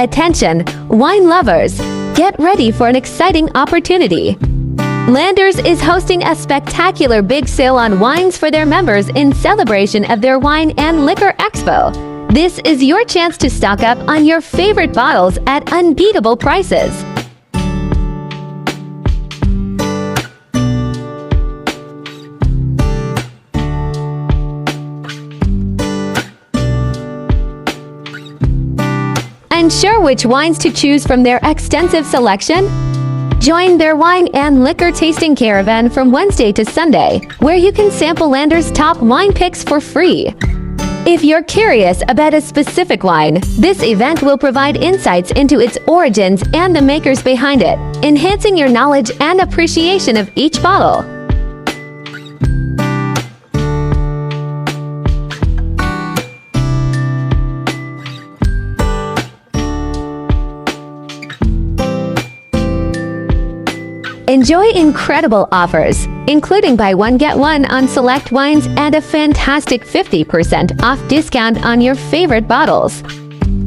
Attention, wine lovers! Get ready for an exciting opportunity. Landers is hosting a spectacular big sale on wines for their members in celebration of their Wine and Liquor Expo. This is your chance to stock up on your favorite bottles at unbeatable prices. Unsure which wines to choose from their extensive selection? Join their wine and liquor tasting caravan from Wednesday to Sunday, where you can sample Landers' top wine picks for free. If you're curious about a specific wine, this event will provide insights into its origins and the makers behind it, enhancing your knowledge and appreciation of each bottle. Enjoy incredible offers, including buy one get one on select wines and a fantastic 50% off discount on your favorite bottles.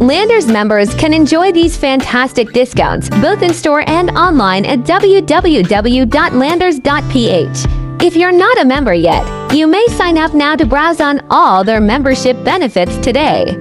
Landers members can enjoy these fantastic discounts both in store and online at www.landers.ph. If you're not a member yet, you may sign up now to browse on all their membership benefits today.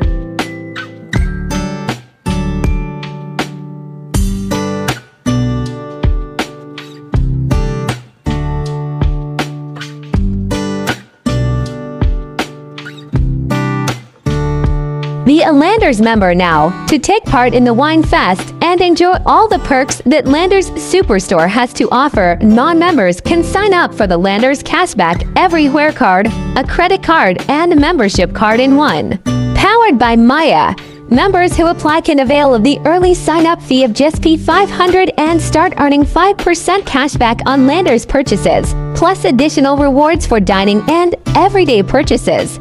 Be a Landers member now to take part in the Wine Fest and enjoy all the perks that Landers Superstore has to offer. Non-members can sign up for the Landers Cashback Everywhere card, a credit card, and a membership card in one. Powered by Maya, members who apply can avail of the early sign-up fee of just $500 and start earning 5% cashback on Landers purchases, plus additional rewards for dining and everyday purchases.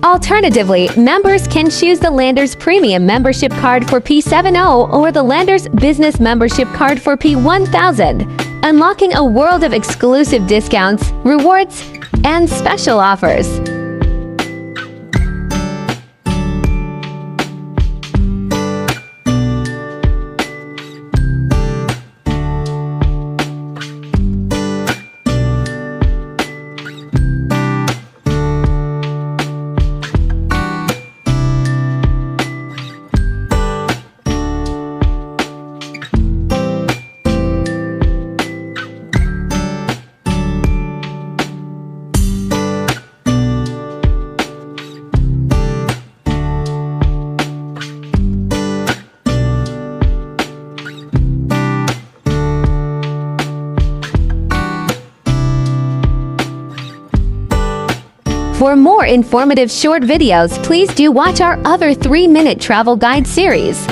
Alternatively, members can choose the Landers Premium Membership Card for P70 or the Landers Business Membership Card for P1000, unlocking a world of exclusive discounts, rewards, and special offers. For more informative short videos, please do watch our other 3-minute travel guide series.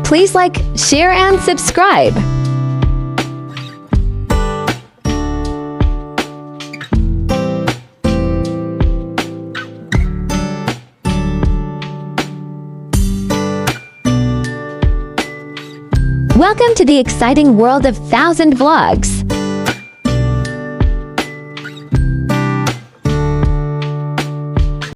Please like, share, and subscribe. Welcome to the exciting world of 1000 Vlogs.